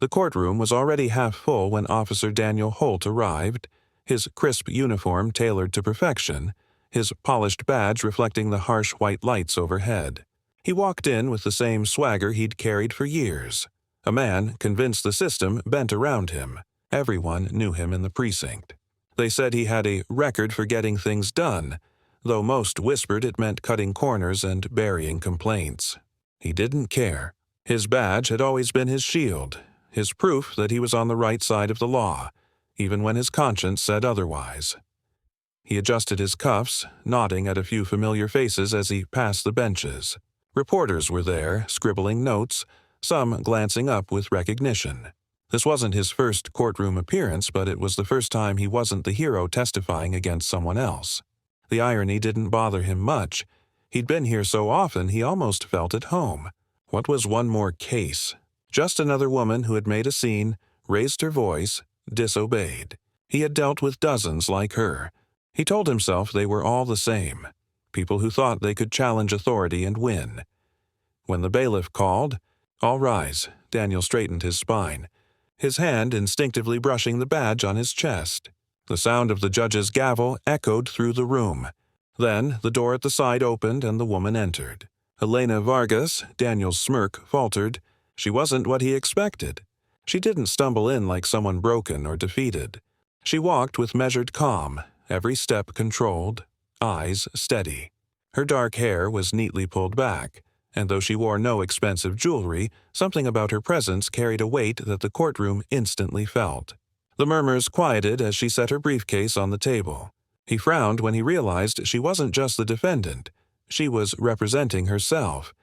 The courtroom was already half full when Officer Daniel Holt arrived, his crisp uniform tailored to perfection, his polished badge reflecting the harsh white lights overhead. He walked in with the same swagger he'd carried for years. A man convinced the system bent around him. Everyone knew him in the precinct. They said he had a record for getting things done, though most whispered it meant cutting corners and burying complaints. He didn't care. His badge had always been his shield, his proof that he was on the right side of the law, even when his conscience said otherwise. He adjusted his cuffs, nodding at a few familiar faces as he passed the benches. Reporters were there, scribbling notes, some glancing up with recognition. This wasn't his first courtroom appearance, but it was the first time he wasn't the hero testifying against someone else. The irony didn't bother him much. He'd been here so often he almost felt at home. What was one more case? Just another woman who had made a scene, raised her voice, disobeyed. He had dealt with dozens like her. He told himself they were all the same. People who thought they could challenge authority and win. When the bailiff called, "All rise," Daniel straightened his spine, his hand instinctively brushing the badge on his chest. The sound of the judge's gavel echoed through the room. Then the door at the side opened and the woman entered. Elena Vargas, Daniel's smirk faltered. She wasn't what he expected. She didn't stumble in like someone broken or defeated. She walked with measured calm, every step controlled, eyes steady. Her dark hair was neatly pulled back, and though she wore no expensive jewelry, something about her presence carried a weight that the courtroom instantly felt. The murmurs quieted as she set her briefcase on the table. He frowned when he realized she wasn't just the defendant. She was representing herself.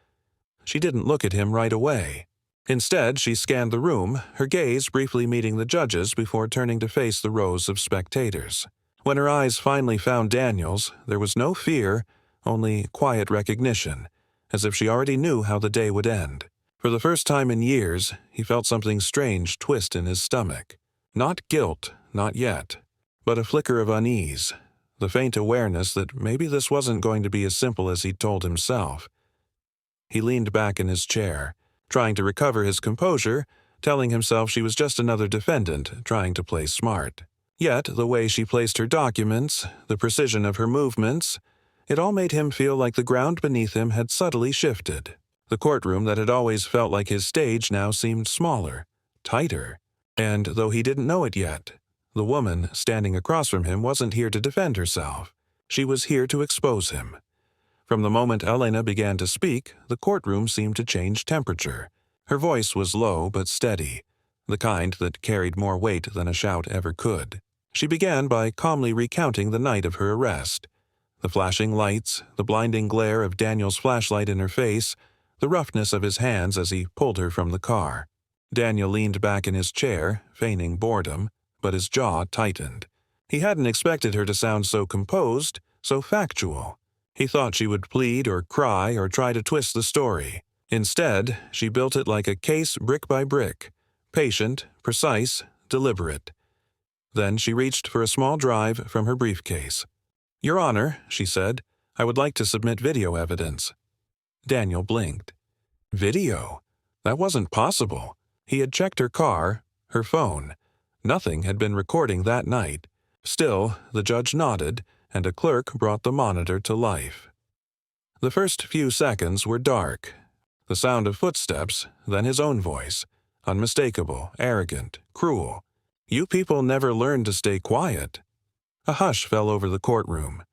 She didn't look at him right away. Instead, she scanned the room, her gaze briefly meeting the judges before turning to face the rows of spectators. When her eyes finally found Daniel's, there was no fear, only quiet recognition, as if she already knew how the day would end. For the first time in years, he felt something strange twist in his stomach. Not guilt, not yet, but a flicker of unease, the faint awareness that maybe this wasn't going to be as simple as he'd told himself. He leaned back in his chair, trying to recover his composure, telling himself she was just another defendant trying to play smart. Yet the way she placed her documents, the precision of her movements, it all made him feel like the ground beneath him had subtly shifted. The courtroom that had always felt like his stage now seemed smaller, tighter. And though he didn't know it yet, the woman standing across from him wasn't here to defend herself. She was here to expose him. From the moment Elena began to speak, the courtroom seemed to change temperature. Her voice was low but steady, the kind that carried more weight than a shout ever could. She began by calmly recounting the night of her arrest. The flashing lights, the blinding glare of Daniel's flashlight in her face, the roughness of his hands as he pulled her from the car. Daniel leaned back in his chair, feigning boredom, but his jaw tightened. He hadn't expected her to sound so composed, so factual. He thought she would plead or cry or try to twist the story. Instead, she built it like a case brick by brick, patient, precise, deliberate. Then she reached for a small drive from her briefcase. "Your Honor," she said, "I would like to submit video evidence." Daniel blinked. Video? That wasn't possible. He had checked her car, her phone. Nothing had been recording that night. Still, the judge nodded, and a clerk brought the monitor to life. The first few seconds were dark. The sound of footsteps, then his own voice. Unmistakable, arrogant, cruel. "You people never learned to stay quiet." A hush fell over the courtroom.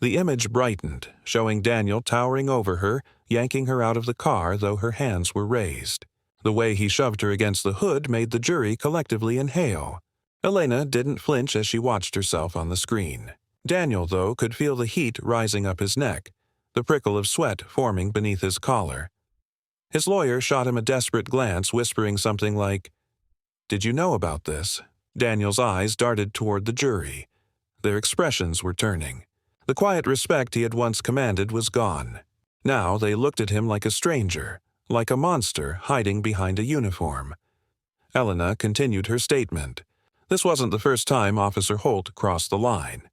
The image brightened, showing Daniel towering over her, yanking her out of the car though her hands were raised. The way he shoved her against the hood made the jury collectively inhale. Elena didn't flinch as she watched herself on the screen. Daniel, though, could feel the heat rising up his neck, the prickle of sweat forming beneath his collar. His lawyer shot him a desperate glance, whispering something like, "Did you know about this?" Daniel's eyes darted toward the jury. Their expressions were turning. The quiet respect he had once commanded was gone. Now they looked at him like a stranger, like a monster hiding behind a uniform. Elena continued her statement. This wasn't the first time Officer Holt crossed the line.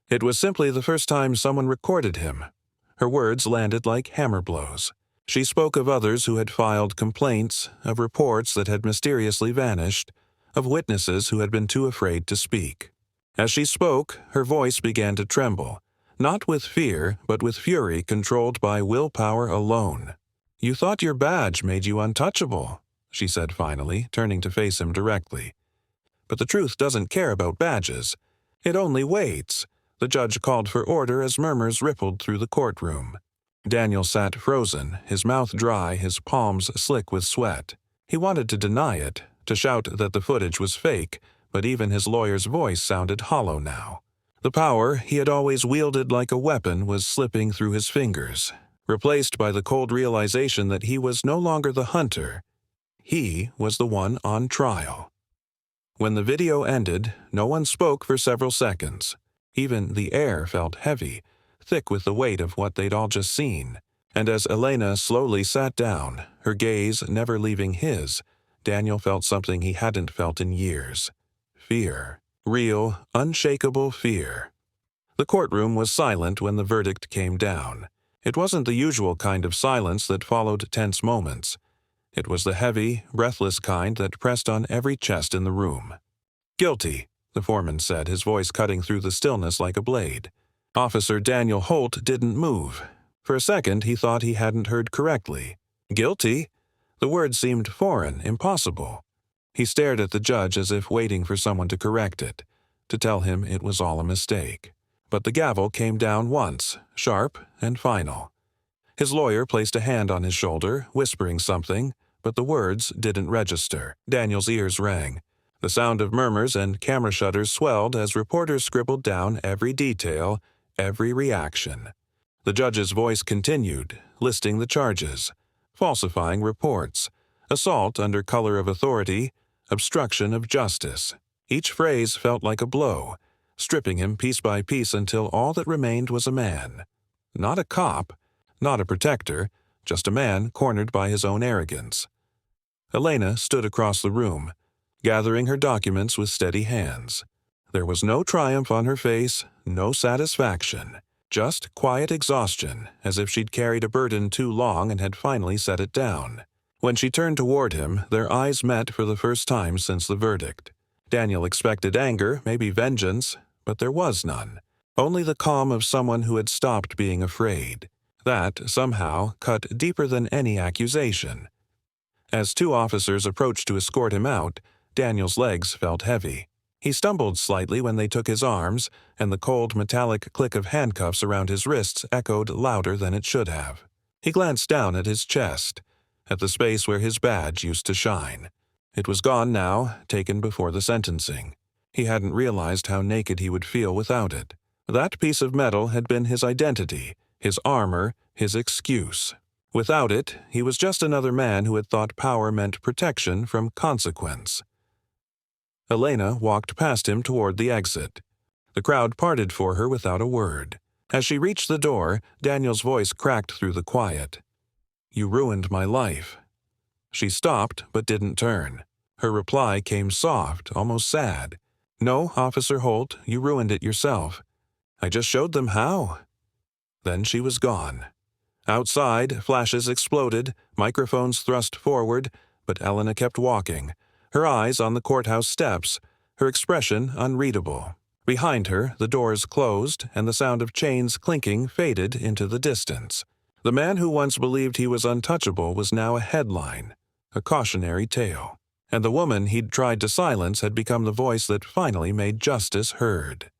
It was simply the first time someone recorded him. Her words landed like hammer blows. She spoke of others who had filed complaints, of reports that had mysteriously vanished, of witnesses who had been too afraid to speak. As she spoke, her voice began to tremble, not with fear, but with fury controlled by willpower alone. "You thought your badge made you untouchable," she said finally, turning to face him directly. "But the truth doesn't care about badges. It only waits." The judge called for order as murmurs rippled through the courtroom. Daniel sat frozen, his mouth dry, his palms slick with sweat. He wanted to deny it, to shout that the footage was fake, but even his lawyer's voice sounded hollow now. The power he had always wielded like a weapon was slipping through his fingers, replaced by the cold realization that he was no longer the hunter. He was the one on trial. When the video ended, no one spoke for several seconds. Even the air felt heavy, thick with the weight of what they'd all just seen. And as Elena slowly sat down, her gaze never leaving his, Daniel felt something he hadn't felt in years. Fear. Real, unshakable fear. The courtroom was silent when the verdict came down. It wasn't the usual kind of silence that followed tense moments. It was the heavy, breathless kind that pressed on every chest in the room. "Guilty," the foreman said, his voice cutting through the stillness like a blade. Officer Daniel Holt didn't move. For a second, he thought he hadn't heard correctly. "Guilty?" The word seemed foreign, impossible. He stared at the judge as if waiting for someone to correct it, to tell him it was all a mistake. But the gavel came down once, sharp and final. His lawyer placed a hand on his shoulder, whispering something, but the words didn't register. Daniel's ears rang. The sound of murmurs and camera shutters swelled as reporters scribbled down every detail, every reaction. The judge's voice continued, listing the charges: falsifying reports, assault under color of authority, obstruction of justice. Each phrase felt like a blow, stripping him piece by piece until all that remained was a man. Not a cop, not a protector, just a man cornered by his own arrogance. Elena stood across the room, gathering her documents with steady hands. There was no triumph on her face, no satisfaction, just quiet exhaustion, as if she'd carried a burden too long and had finally set it down. When she turned toward him, their eyes met for the first time since the verdict. Daniel expected anger, maybe vengeance, but there was none. Only the calm of someone who had stopped being afraid. That, somehow, cut deeper than any accusation. As two officers approached to escort him out, Daniel's legs felt heavy. He stumbled slightly when they took his arms, and the cold metallic click of handcuffs around his wrists echoed louder than it should have. He glanced down at his chest, at the space where his badge used to shine. It was gone now, taken before the sentencing. He hadn't realized how naked he would feel without it. That piece of metal had been his identity, his armor, his excuse. Without it, he was just another man who had thought power meant protection from consequence. Elena walked past him toward the exit. The crowd parted for her without a word. As she reached the door, Daniel's voice cracked through the quiet. "You ruined my life." She stopped but didn't turn. Her reply came soft, almost sad. "No, Officer Holt, you ruined it yourself. I just showed them how." Then she was gone. Outside, flashes exploded, microphones thrust forward, but Elena kept walking, her eyes on the courthouse steps, her expression unreadable. Behind her, the doors closed, and the sound of chains clinking faded into the distance. The man who once believed he was untouchable was now a headline, a cautionary tale. And the woman he'd tried to silence had become the voice that finally made justice heard.